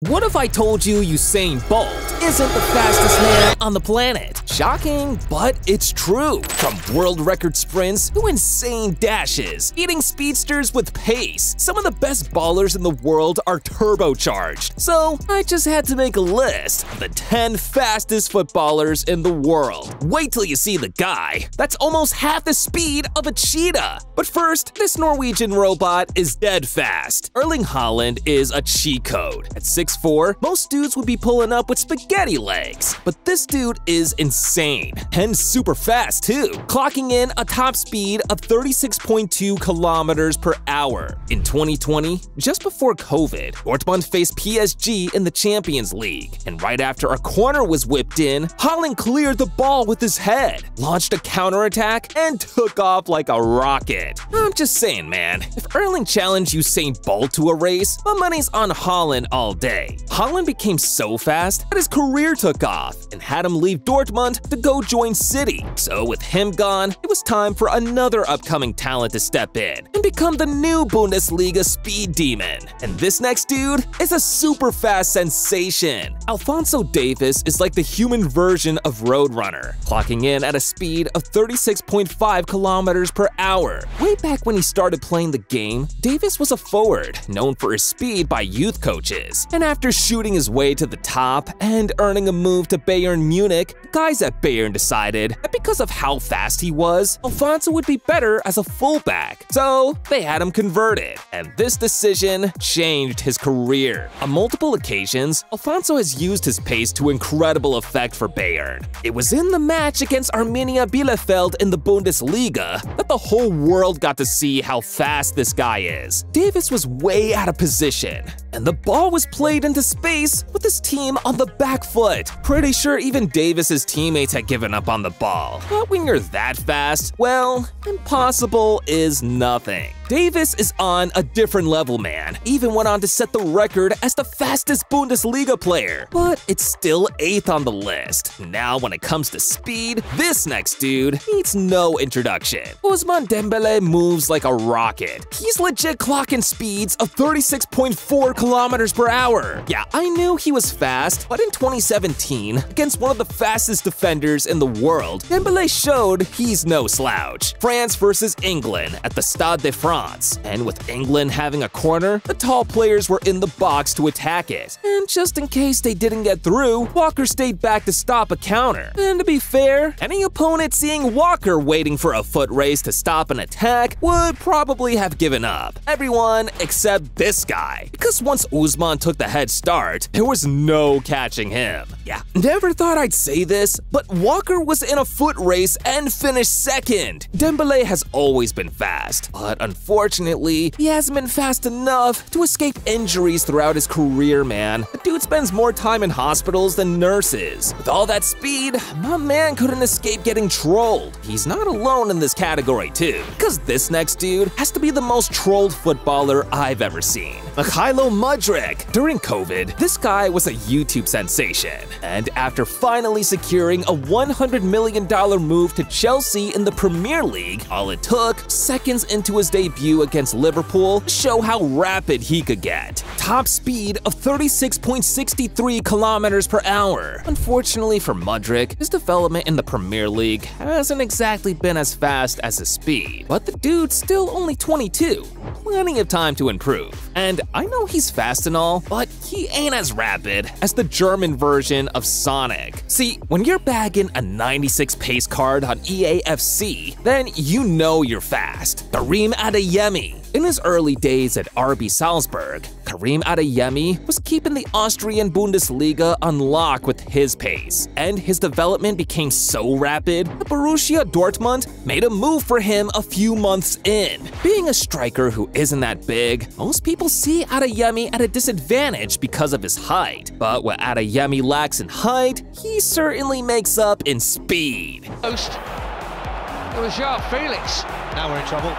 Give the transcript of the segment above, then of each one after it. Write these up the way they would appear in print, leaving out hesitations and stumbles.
What if I told you Usain Bolt isn't the fastest man on the planet? Shocking, but it's true. From world record sprints to insane dashes, beating speedsters with pace, some of the best ballers in the world are turbocharged. So I just had to make a list of the 10 fastest footballers in the world. Wait till you see the guy. That's almost half the speed of a cheetah. But first, this Norwegian robot is dead fast. Erling Haaland is a cheat code. At 6'4", most dudes would be pulling up with spaghetti legs. But this dude is insane, and super fast too, clocking in a top speed of 36.2 kilometers per hour. In 2020, just before COVID, Dortmund faced PSG in the Champions League, and right after a corner was whipped in, Haaland cleared the ball with his head, launched a counterattack, and took off like a rocket. I'm just saying, man, if Erling challenged Usain Bolt to a race, my money's on Haaland all day. Haaland became so fast that his career took off and had him leave Dortmund to go join City. So with him gone, it was time for another upcoming talent to step in and become the new Bundesliga speed demon. And this next dude is a super fast sensation. Alphonso Davies is like the human version of Roadrunner, clocking in at a speed of 36.5 kilometers per hour. Way back when he started playing the game, Davies was a forward, known for his speed by youth coaches. And after shooting his way to the top and earning a move to Bayern Munich, guys at Bayern decided that because of how fast he was, Alphonso would be better as a fullback. So they had him converted, and this decision changed his career. On multiple occasions, Alphonso has used his pace to incredible effect for Bayern. It was in the match against Arminia Bielefeld in the Bundesliga that the whole world got to see how fast this guy is. Davies was way out of position, and the ball was played into space with his team on the back foot. Pretty sure even Davis's teammates had given up on the ball. But when you're that fast, well, impossible is nothing. Davies is on a different level, man. Even went on to set the record as the fastest Bundesliga player. But it's still 8th on the list. Now when it comes to speed, this next dude needs no introduction. Ousmane Dembele moves like a rocket. He's legit clocking speeds of 36.4 kilometers per hour. Yeah, I knew he was fast, but in 2017, against one of the fastest defenders in the world, Dembele showed he's no slouch. France versus England at the Stade de France. And with England having a corner, the tall players were in the box to attack it. And just in case they didn't get through, Walker stayed back to stop a counter. And to be fair, any opponent seeing Walker waiting for a foot race to stop an attack would probably have given up. Everyone except this guy. Because once Ousmane took the head start, there was no catching him. Yeah, never thought I'd say this, but Walker was in a foot race and finished second. Dembele has always been fast, but unfortunately, he hasn't been fast enough to escape injuries throughout his career, man. The dude spends more time in hospitals than nurses. With all that speed, my man couldn't escape getting trolled. He's not alone in this category too, because this next dude has to be the most trolled footballer I've ever seen. Mikhailo Mudryk. During COVID, this guy was a YouTube sensation. And after finally securing a $100 million move to Chelsea in the Premier League, all it took, seconds into his debut against Liverpool, to show how rapid he could get. Top speed of 36.63 kilometers per hour. Unfortunately for Mudryk, his development in the Premier League hasn't exactly been as fast as his speed, but the dude's still only 22. Plenty of time to improve. And I know he's fast and all, but he ain't as rapid as the German version of Sonic. See, when you're bagging a 96 pace card on EAFC, then you know you're fast. Karim Adeyemi. In his early days at RB Salzburg, Karim Adeyemi was keeping the Austrian Bundesliga on lock with his pace, and his development became so rapid that Borussia Dortmund made a move for him a few months in. Being a striker who isn't that big, most people see Adeyemi at a disadvantage because of his height. But what Adeyemi lacks in height, he certainly makes up in speed. Post. It was Joao Felix. Now we're in trouble.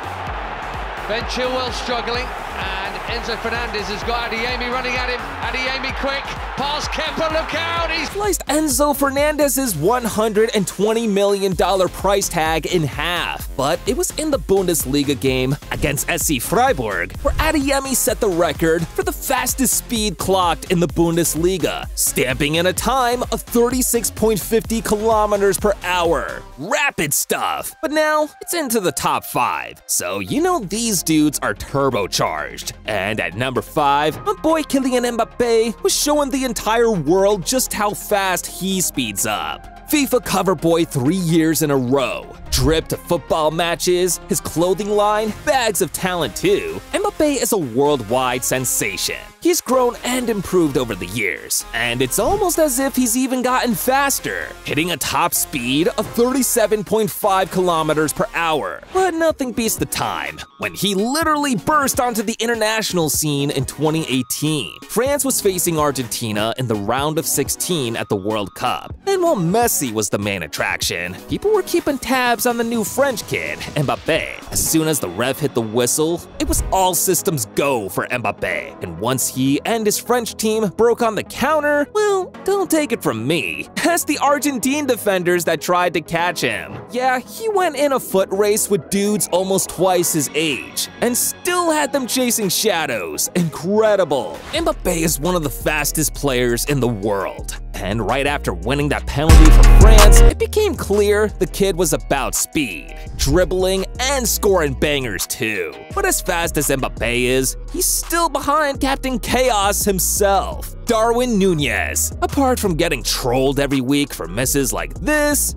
Ben Chilwell struggling, and Enzo Fernandez has got Adeyemi running at him. Adeyemi quick, pass Kepa, look out! He's sliced Enzo Fernandez's $120 million price tag in half. but it was in the Bundesliga game against SC Freiburg where Adeyemi set the record for the fastest speed clocked in the Bundesliga, stamping in a time of 36.50 kilometers per hour. Rapid stuff! But now, it's into the top 5, so you know these dudes are turbocharged. And at number 5, my boy Kylian Mbappe was showing the entire world just how fast he speeds up. FIFA cover boy 3 years in a row. Drip to football matches, his clothing line, bags of talent too. Mbappe is a worldwide sensation. He's grown and improved over the years, and it's almost as if he's even gotten faster, hitting a top speed of 37.5 kilometers per hour. But nothing beats the time when he literally burst onto the international scene in 2018. France was facing Argentina in the round of 16 at the World Cup, and while Messi was the main attraction, people were keeping tabs on the new French kid, Mbappe. As soon as the ref hit the whistle, it was all systems go for Mbappe, and once he and his French team broke on the counter, well, don't take it from me. Ask the Argentine defenders that tried to catch him. Yeah, he went in a foot race with dudes almost twice his age, and still had them chasing shadows. Incredible. Mbappe is one of the fastest players in the world. And right after winning that penalty for France, it became clear the kid was about speed, dribbling, and scoring bangers too. But as fast as Mbappe is, he's still behind Captain Chaos himself, Darwin Núñez. Apart from getting trolled every week for misses like this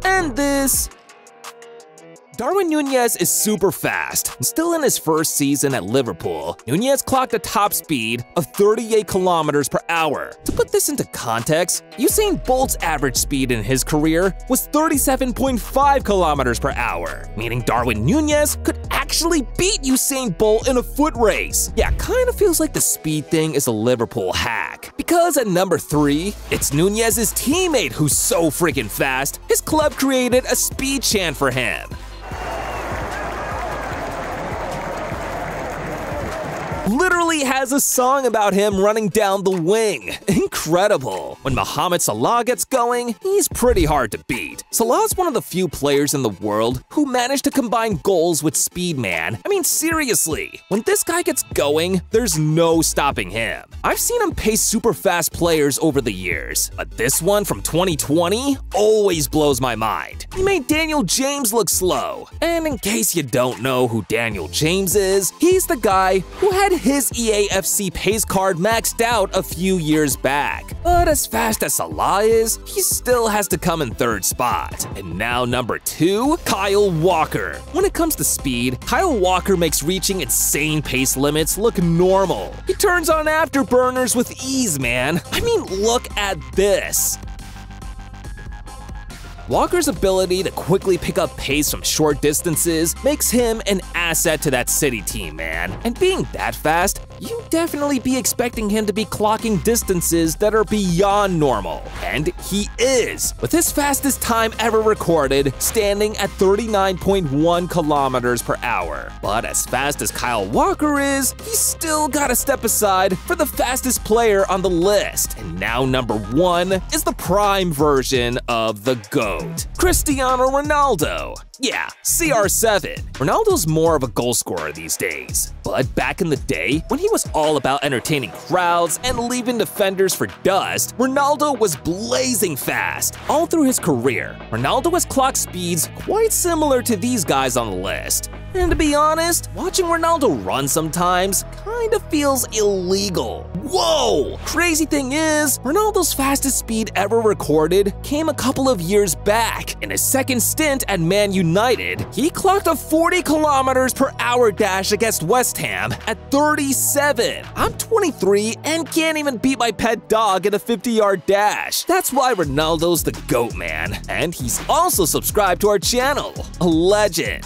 and this, Darwin Núñez is super fast. Still in his first season at Liverpool, Núñez clocked a top speed of 38 kilometers per hour. To put this into context, Usain Bolt's average speed in his career was 37.5 kilometers per hour, meaning Darwin Núñez could actually beat Usain Bolt in a foot race. Yeah, kinda feels like the speed thing is a Liverpool hack. Because at number 3, it's Núñez's teammate who's so freaking fast, his club created a speed chant for him. Literally has a song about him running down the wing. Incredible. When Mohamed Salah gets going, he's pretty hard to beat. Salah's one of the few players in the world who managed to combine goals with speed, man. I mean, seriously, when this guy gets going, there's no stopping him. I've seen him pace super fast players over the years, but this one from 2020 always blows my mind. He made Daniel James look slow. And in case you don't know who Daniel James is, he's the guy who had his EAFC pace card maxed out a few years back. But as fast as Salah is, he still has to come in 3rd spot. And now number 2, Kyle Walker. When it comes to speed, Kyle Walker makes reaching insane pace limits look normal. He turns on afterburners with ease, man. I mean, look at this. Walker's ability to quickly pick up pace from short distances makes him an asset to that City team, man. And being that fast, you'd definitely be expecting him to be clocking distances that are beyond normal. And he is, with his fastest time ever recorded, standing at 39.1 kilometers per hour. But as fast as Kyle Walker is, he's still gotta step aside for the fastest player on the list. And now number 1 is the prime version of the GOAT, Cristiano Ronaldo. Yeah, CR7. Ronaldo's more of a goal scorer these days. But back in the day, when he was all about entertaining crowds and leaving defenders for dust, Ronaldo was blazing fast. All through his career, Ronaldo has clocked speeds quite similar to these guys on the list. And to be honest, watching Ronaldo run sometimes kinda feels illegal. Whoa! Crazy thing is, Ronaldo's fastest speed ever recorded came a couple of years back. In his second stint at Man United, he clocked a 40 kilometers per hour dash against West Ham at 37. I'm 23 and can't even beat my pet dog in a 50-yard dash. That's why Ronaldo's the GOAT, man. And he's also subscribed to our channel. A legend.